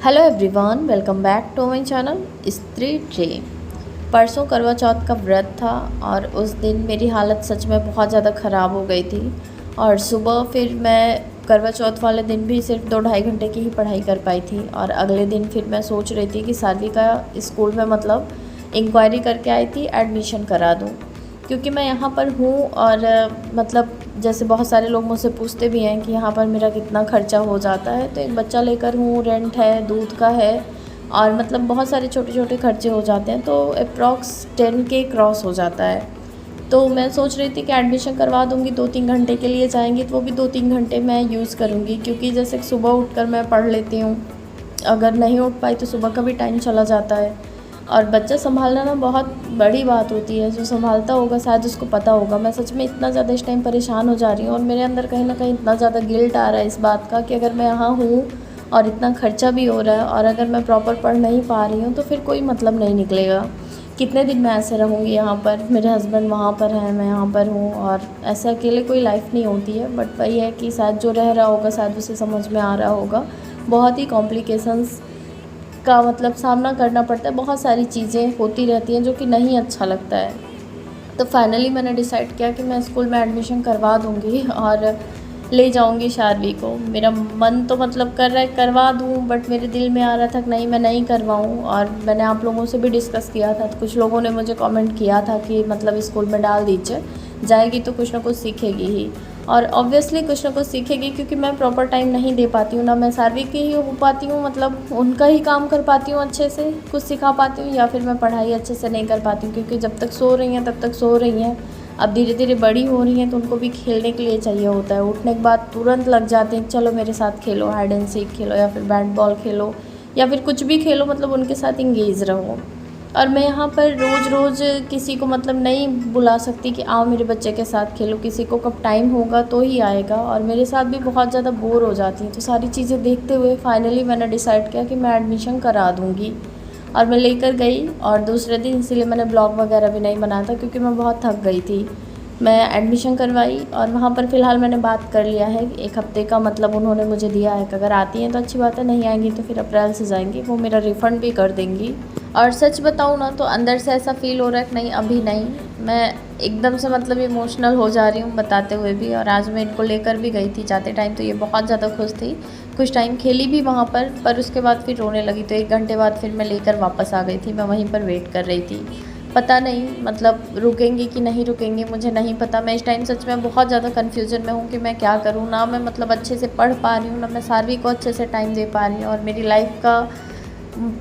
Hello everyone, welcome back to my channel स्त्री ट्रे। परसों करवा चौथ का व्रत था और उस दिन मेरी हालत सच में बहुत ज़्यादा ख़राब हो गई थी। और सुबह फिर मैं करवा चौथ वाले दिन भी सिर्फ 2-2.5 घंटे की ही पढ़ाई कर पाई थी। और अगले दिन फिर मैं सोच रही थी कि सारवी का स्कूल में मतलब इंक्वायरी करके आई थी, एडमिशन करा दूँ, क्योंकि मैं यहाँ पर हूँ। और मतलब जैसे बहुत सारे लोग मुझसे पूछते भी हैं कि यहाँ पर मेरा कितना खर्चा हो जाता है, तो एक बच्चा लेकर हूँ, रेंट है, दूध का है, और मतलब बहुत सारे छोटे छोटे खर्चे हो जाते हैं, तो अप्रॉक्स 10K क्रॉस हो जाता है। तो मैं सोच रही थी कि एडमिशन करवा दूँगी, 2-3 घंटे के लिए जाएंगी तो वो भी 2-3 घंटे मैं यूज़ करूँगी, क्योंकि जैसे सुबह उठकर मैं पढ़ लेती हूँ, अगर नहीं उठ पाई तो सुबह का भी टाइम चला जाता है। और बच्चा संभालना ना बहुत बड़ी बात होती है, जो संभालता होगा शायद उसको पता होगा। मैं सच में इतना ज़्यादा इस टाइम परेशान हो जा रही हूँ, और मेरे अंदर कहीं ना कहीं इतना ज़्यादा गिल्ट आ रहा है इस बात का कि अगर मैं यहाँ हूँ और इतना खर्चा भी हो रहा है, और अगर मैं प्रॉपर पढ़ नहीं पा रही हूँ तो फिर कोई मतलब नहीं निकलेगा। कितने दिन मैं ऐसे रहूँगी यहाँ पर, मेरे हस्बैंड वहाँ पर हैं, मैं यहाँ पर हूँ, और ऐसे अकेले कोई लाइफ नहीं होती है। बट वही है कि शायद जो रह रहा होगा शायद उसे समझ में आ रहा होगा। बहुत ही कॉम्प्लिकेशंस का मतलब सामना करना पड़ता है, बहुत सारी चीज़ें होती रहती हैं जो कि नहीं अच्छा लगता है। तो फाइनली मैंने डिसाइड किया कि मैं स्कूल में एडमिशन करवा दूँगी और ले जाऊँगी शार्वी को। मेरा मन तो मतलब कर रहा है करवा दूँ, बट मेरे दिल में आ रहा था कि नहीं, मैं नहीं करवाऊँ। और मैंने आप लोगों से भी डिस्कस किया था, तो कुछ लोगों ने मुझे कमेंट किया था कि मतलब स्कूल में डाल दीजिए, जाएगी तो कुछ ना कुछ सीखेगी ही। और ऑब्वियसली कुछ ना कुछ सीखेगी, क्योंकि मैं प्रॉपर टाइम नहीं दे पाती हूँ, ना मैं सार्वी की ही हो पाती हूँ, मतलब उनका ही काम कर पाती हूँ अच्छे से, कुछ सिखा पाती हूँ, या फिर मैं पढ़ाई अच्छे से नहीं कर पाती हूँ, क्योंकि जब तक सो रही हैं तब तक सो रही हैं। अब धीरे धीरे बड़ी हो रही हैं तो उनको भी खेलने के लिए चाहिए होता है। उठने के बाद तुरंत लग जाते हैं, चलो मेरे साथ खेलो, हाइड एंड सीक खेलो, या फिर बैट बॉल खेलो, या फिर कुछ भी खेलो, मतलब उनके साथ इंगेज रहो। और मैं यहाँ पर रोज़ रोज़ किसी को मतलब नहीं बुला सकती कि आओ मेरे बच्चे के साथ खेलो, किसी को कब टाइम होगा तो ही आएगा, और मेरे साथ भी बहुत ज़्यादा बोर हो जाती हैं। तो सारी चीज़ें देखते हुए फाइनली मैंने डिसाइड किया कि मैं एडमिशन करा दूँगी। और मैं लेकर गई, और दूसरे दिन इसीलिए मैंने ब्लॉग वगैरह भी नहीं बनाया था, क्योंकि मैं बहुत थक गई थी। मैं एडमिशन करवाई, और वहाँ पर फ़िलहाल मैंने बात कर लिया है, 1 हफ्ते का मतलब उन्होंने मुझे दिया है कि अगर आती हैं तो अच्छी बात है, नहीं आएंगी तो फिर अप्रैल से जाएंगी, वो मेरा रिफ़ंड भी कर देंगी। और सच बताऊँ ना तो अंदर से ऐसा फ़ील हो रहा है कि नहीं, अभी नहीं, मैं एकदम से मतलब इमोशनल हो जा रही हूँ बताते हुए भी। और आज मैं इनको लेकर भी गई थी, जाते टाइम तो ये बहुत ज़्यादा खुश थी, कुछ टाइम खेली भी वहाँ पर उसके बाद फिर रोने लगी। तो 1 घंटे बाद फिर मैं लेकर वापस आ गई थी, मैं वहीं पर वेट कर रही थी। पता नहीं मतलब रुकेंगी कि नहीं रुकेंगी, मुझे नहीं पता। मैं इस टाइम सच में बहुत ज़्यादा कन्फ्यूज़न में हूँ कि मैं क्या करूँ। ना मैं मतलब अच्छे से पढ़ पा रही हूँ, ना मैं सार्वी को अच्छे से टाइम दे पा रही हूँ, और मेरी लाइफ का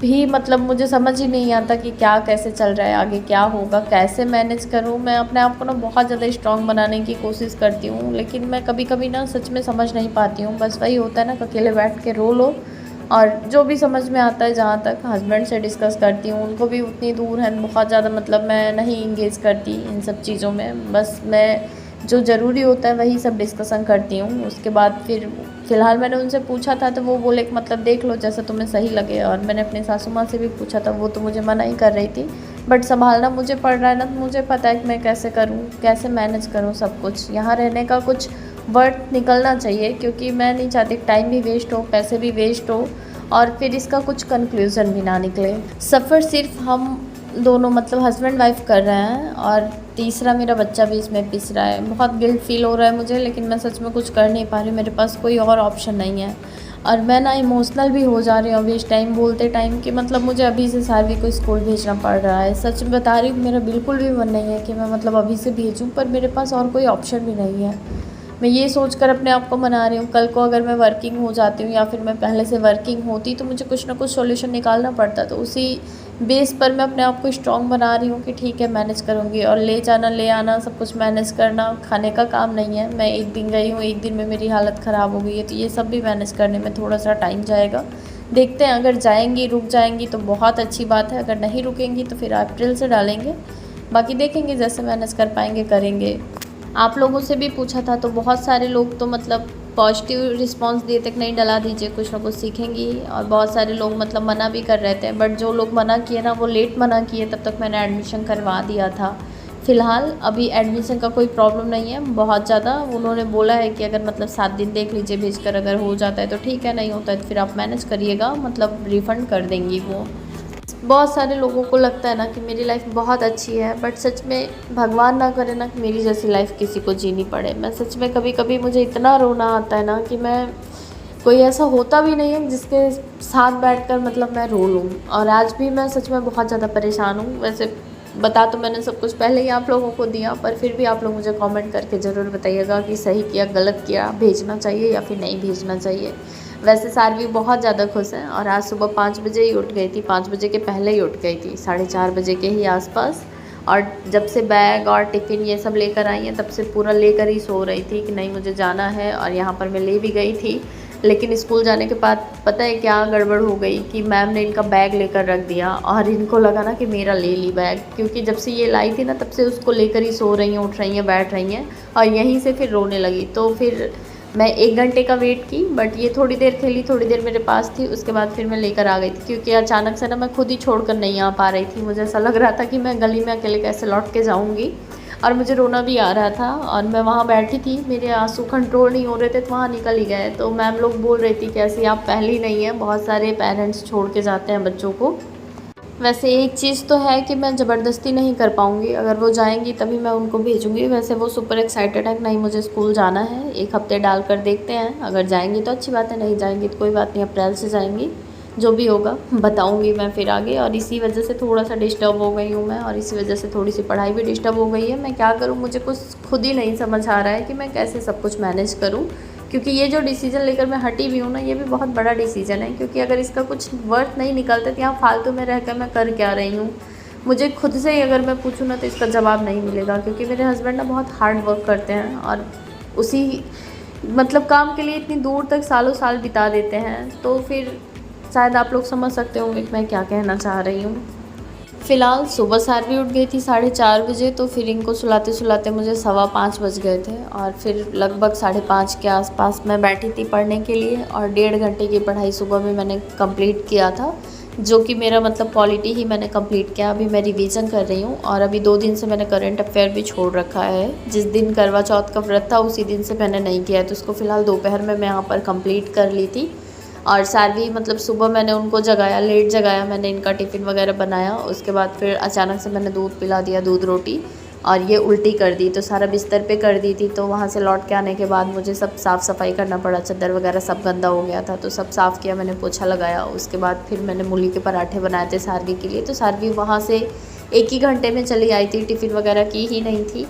भी मतलब मुझे समझ ही नहीं आता कि क्या कैसे चल रहा है, आगे क्या होगा, कैसे मैनेज करूँ। मैं अपने आप को ना बहुत ज़्यादा स्ट्रॉन्ग बनाने की कोशिश करती हूँ, लेकिन मैं कभी कभी ना सच में समझ नहीं पाती हूँ। बस वही होता है ना कि अकेले बैठ के रो लो, और जो भी समझ में आता है, जहाँ तक हस्बैंड से डिस्कस करती हूँ, उनको भी उतनी दूर है बहुत ज़्यादा, मतलब मैं नहीं इंगेज करती इन सब चीज़ों में। बस मैं जो ज़रूरी होता है वही सब डिस्कशन करती हूँ। उसके बाद फिर फ़िलहाल मैंने उनसे पूछा था, तो वो बोले कि मतलब देख लो जैसा तुम्हें सही लगे। और मैंने अपनी सासू माँ से भी पूछा था, वो तो मुझे मना ही कर रही थी, बट संभालना मुझे पड़ रहा है ना, तो मुझे पता है कि मैं कैसे करूँ, कैसे मैनेज करूँ सब कुछ। यहाँ रहने का कुछ वर्थ निकलना चाहिए, क्योंकि मैं नहीं चाहती टाइम भी वेस्ट हो, पैसे भी वेस्ट हो, और फिर इसका कुछ कंक्लूज़न भी ना निकले। सफ़र सिर्फ हम दोनों मतलब हस्बैंड वाइफ कर रहे हैं, और तीसरा मेरा बच्चा भी इसमें पिस रहा है। बहुत गिल्ट फील हो रहा है मुझे, लेकिन मैं सच में कुछ कर नहीं पा रही हूँ, मेरे पास कोई और ऑप्शन नहीं है। और मैं ना इमोशनल भी हो जा रही हूँ अभी इस टाइम बोलते टाइम, कि मतलब मुझे अभी से सार्वी को स्कूल भेजना पड़ रहा है। सच बता रही हूँ, मेरा बिल्कुल भी मन नहीं है कि मैं मतलब अभी से भेजूँ, पर मेरे पास और कोई ऑप्शन भी नहीं है। मैं ये सोचकर अपने आप को मना रही हूँ, कल को अगर मैं वर्किंग हो जाती हूँ, या फिर मैं पहले से वर्किंग होती, तो मुझे कुछ ना कुछ सॉल्यूशन निकालना पड़ता। तो उसी बेस पर मैं अपने आप को स्ट्रॉन्ग बना रही हूँ कि ठीक है, मैनेज करूँगी। और ले जाना ले आना सब कुछ मैनेज करना खाने का काम नहीं है। मैं एक दिन गई हूँ, एक दिन में मेरी हालत ख़राब हो गई है, तो ये सब भी मैनेज करने में थोड़ा सा टाइम जाएगा। देखते हैं, अगर जाएंगी, रुक जाएंगी तो बहुत अच्छी बात है, अगर नहीं रुकेंगी तो फिर अप्रैल से डालेंगे। बाकी देखेंगे, जैसे मैनेज कर पाएंगे करेंगे। आप लोगों से भी पूछा था, तो बहुत सारे लोग तो मतलब पॉजिटिव रिस्पांस दिए थे कि नहीं डला दीजिए, कुछ ना कुछ सीखेंगी। और बहुत सारे लोग मतलब मना भी कर रहे थे, बट जो लोग मना किए ना वो लेट मना किए, तब तक मैंने एडमिशन करवा दिया था। फ़िलहाल अभी एडमिशन का कोई प्रॉब्लम नहीं है बहुत ज़्यादा। उन्होंने बोला है कि अगर मतलब 7 दिन देख लीजिए भेजकर, अगर हो जाता है तो ठीक है, नहीं होता है तो फिर आप मैनेज करिएगा, मतलब रिफ़ंड कर देंगी वो। बहुत सारे लोगों को लगता है ना कि मेरी लाइफ बहुत अच्छी है, बट सच में भगवान ना करे ना कि मेरी जैसी लाइफ किसी को जीनी पड़े। मैं सच में कभी कभी मुझे इतना रोना आता है ना कि मैं, कोई ऐसा होता भी नहीं है जिसके साथ बैठकर मतलब मैं रो लूँ। और आज भी मैं सच में बहुत ज़्यादा परेशान हूँ। वैसे बता तो मैंने सब कुछ पहले ही आप लोगों को दिया, पर फिर भी आप लोग मुझे कमेंट करके ज़रूर बताइएगा कि सही किया गलत किया, भेजना चाहिए या फिर नहीं भेजना चाहिए। वैसे सारवी बहुत ज़्यादा खुश है और आज सुबह 5 बजे ही उठ गई थी, 5 बजे के पहले ही उठ गई थी, 4:30 बजे के ही आसपास। और जब से बैग और टिफ़िन ये सब लेकर आई हैं तब से पूरा लेकर ही सो रही थी कि नहीं मुझे जाना है। और यहाँ पर मैं ले भी गई थी, लेकिन स्कूल जाने के बाद पता है क्या गड़बड़ हो गई कि मैम ने इनका बैग लेकर रख दिया और इनको लगा ना कि मेरा ले ली बैग, क्योंकि जब से ये लाई थी ना तब से उसको लेकर ही सो रही हैं, उठ रही हैं, बैठ रही हैं और यहीं से फिर रोने लगी। तो फिर मैं 1 घंटे का वेट की, बट ये थोड़ी देर खेली, थोड़ी देर मेरे पास थी, उसके बाद फिर मैं लेकर आ गई थी, क्योंकि अचानक से ना मैं खुद ही छोड़कर नहीं आ पा रही थी। मुझे ऐसा लग रहा था कि मैं गली में अकेले कैसे लौट के जाऊँगी और मुझे रोना भी आ रहा था। और मैं वहाँ बैठी थी, मेरे आंसू कंट्रोल नहीं हो रहे थे तो वहाँ निकल ही गए। तो मैम लोग बोल रही थी कि ऐसी आप पहली नहीं हैं, बहुत सारे पेरेंट्स छोड़ के जाते हैं बच्चों को। वैसे एक चीज़ तो है कि मैं ज़बरदस्ती नहीं कर पाऊँगी, अगर वो जाएंगी तभी मैं उनको भेजूँगी। वैसे वो सुपर एक्साइटेड है, नहीं मुझे स्कूल जाना है, 1 हफ़्ते डाल कर देखते हैं, अगर जाएंगी तो अच्छी बात है, नहीं जाएंगी तो कोई बात नहीं, अप्रैल से जाएंगी, जो भी होगा बताऊँगी मैं फिर आगे। और इसी वजह से थोड़ा सा डिस्टर्ब हो गई हूँ मैं, और इसी वजह से थोड़ी सी पढ़ाई भी डिस्टर्ब हो गई है। मैं क्या करूँ, मुझे कुछ खुद ही नहीं समझ आ रहा है कि मैं कैसे सब कुछ मैनेज करूँ, क्योंकि ये जो डिसीज़न लेकर मैं हटी भी हूँ ना, ये भी बहुत बड़ा डिसीज़न है, क्योंकि अगर इसका कुछ वर्थ नहीं निकलता तो यहाँ फालतू में रहकर मैं कर क्या रही हूँ। मुझे खुद से ही अगर मैं पूछूँ ना तो इसका जवाब नहीं मिलेगा, क्योंकि मेरे हस्बैंड ना बहुत हार्ड वर्क करते हैं और उसी मतलब काम के लिए इतनी दूर तक सालों साल बिता देते हैं। तो फिर शायद आप लोग समझ सकते होंगे कि मैं क्या कहना चाह रही हूँ। फ़िलहाल सुबह सारवी उठ गई थी 4:30 बजे, तो फिर इनको सुलाते सुलाते मुझे 4:15 बज गए थे। और फिर लगभग 5:30 के आसपास मैं बैठी थी पढ़ने के लिए, और 1.5 घंटे की पढ़ाई सुबह में मैंने कंप्लीट किया था, जो कि मेरा मतलब पॉलिटी ही मैंने कंप्लीट किया। अभी मैं रिवीजन कर रही हूँ, और अभी 2 दिन से मैंने करंट अफेयर भी छोड़ रखा है। जिस दिन करवा चौथ का व्रत था उसी दिन से मैंने नहीं किया है, तो उसको फ़िलहाल दोपहर में मैं यहाँ पर कंप्लीट कर ली थी। और सारवी मतलब सुबह मैंने उनको जगाया, लेट जगाया, मैंने इनका टिफ़िन वगैरह बनाया, उसके बाद फिर अचानक से मैंने दूध पिला दिया, दूध रोटी, और ये उल्टी कर दी, तो सारा बिस्तर पे कर दी थी। तो वहाँ से लौट के आने के बाद मुझे सब साफ़ सफाई करना पड़ा, चादर वगैरह सब गंदा हो गया था, तो सब साफ़ किया मैंने, पोछा लगाया। उसके बाद फिर मैंने मूली के पराठे बनाए थे सारवी के लिए, तो सारवी वहाँ से 1 ही घंटे में चली आई थी, टिफ़िन वगैरह की ही नहीं थी।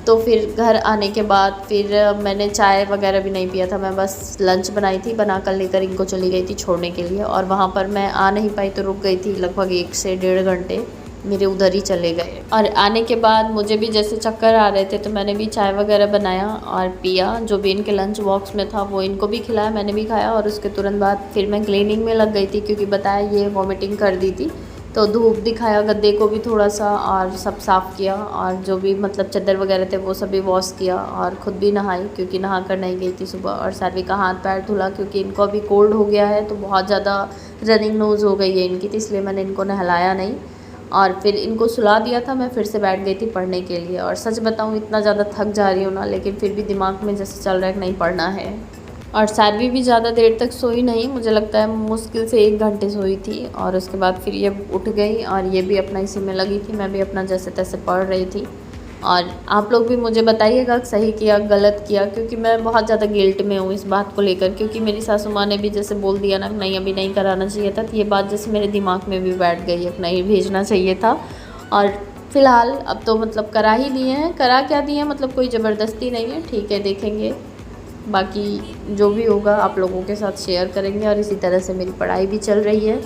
तो फिर घर आने के बाद फिर मैंने चाय वगैरह भी नहीं पिया था, मैं बस लंच बनाई थी, बना कर लेकर इनको चली गई थी छोड़ने के लिए। और वहाँ पर मैं आ नहीं पाई तो रुक गई थी, लगभग 1 से 1.5 घंटे मेरे उधर ही चले गए। और आने के बाद मुझे भी जैसे चक्कर आ रहे थे, तो मैंने भी चाय वगैरह बनाया और पिया, जो भी इनके लंच बॉक्स में था वो इनको भी खिलाया, मैंने भी खाया। और उसके तुरंत बाद फिर मैं क्लीनिंग में लग गई थी, क्योंकि बताया ये वॉमिटिंग कर दी थी। तो धूप दिखाया गद्दे को भी थोड़ा सा, और सब साफ़ किया, और जो भी मतलब चादर वगैरह थे वो सभी वॉश किया, और ख़ुद भी नहाई, क्योंकि नहा कर नहीं गई थी सुबह। और सारवी का हाथ पैर धुला, क्योंकि इनको अभी कोल्ड हो गया है, तो बहुत ज़्यादा रनिंग नोज़ हो गई है इनकी, तो इसलिए मैंने इनको नहलाया नहीं। और फिर इनको सुला दिया था, मैं फिर से बैठ गई थी पढ़ने के लिए। और सच बताऊँ इतना ज़्यादा थक जा रही हूँ ना, लेकिन फिर भी दिमाग में जैसे चल रहा है कि नहीं पढ़ना है। और सारवी भी ज़्यादा देर तक सोई नहीं, मुझे लगता है मुश्किल से 1 घंटे सोई थी। और उसके बाद फिर ये उठ गई, और ये भी अपना इसी में लगी थी, मैं भी अपना जैसे तैसे पढ़ रही थी। और आप लोग भी मुझे बताइएगा सही किया गलत किया, क्योंकि मैं बहुत ज़्यादा गिल्ट में हूँ इस बात को लेकर, क्योंकि मेरी सासू माँ ने भी जैसे बोल दिया ना नहीं अभी नहीं कराना चाहिए था, तो ये बात जैसे मेरे दिमाग में भी बैठ गई है, नहीं भेजना चाहिए था। और फ़िलहाल अब तो मतलब करा ही दिए हैं, करा क्या दिए हैं मतलब कोई ज़बरदस्ती नहीं है, ठीक है देखेंगे, बाकी जो भी होगा आप लोगों के साथ शेयर करेंगे। और इसी तरह से मेरी पढ़ाई भी चल रही है,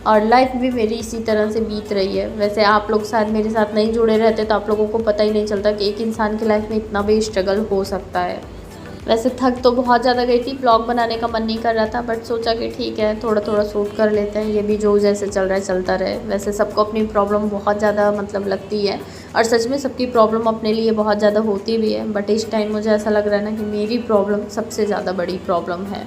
और लाइफ भी मेरी इसी तरह से बीत रही है। वैसे आप लोग शायद मेरे साथ नहीं जुड़े रहते तो आप लोगों को पता ही नहीं चलता कि एक इंसान की लाइफ में इतना भी स्ट्रगल हो सकता है। वैसे थक तो बहुत ज़्यादा गई थी, ब्लॉग बनाने का मन नहीं कर रहा था, बट सोचा कि ठीक है थोड़ा थोड़ा शूट कर लेते हैं, ये भी जो जैसे चल रहा है चलता रहे। वैसे सबको अपनी प्रॉब्लम बहुत ज़्यादा मतलब लगती है, और सच में सबकी प्रॉब्लम अपने लिए बहुत ज़्यादा होती भी है, बट इस टाइम मुझे ऐसा लग रहा है ना कि मेरी प्रॉब्लम सबसे ज़्यादा बड़ी प्रॉब्लम है।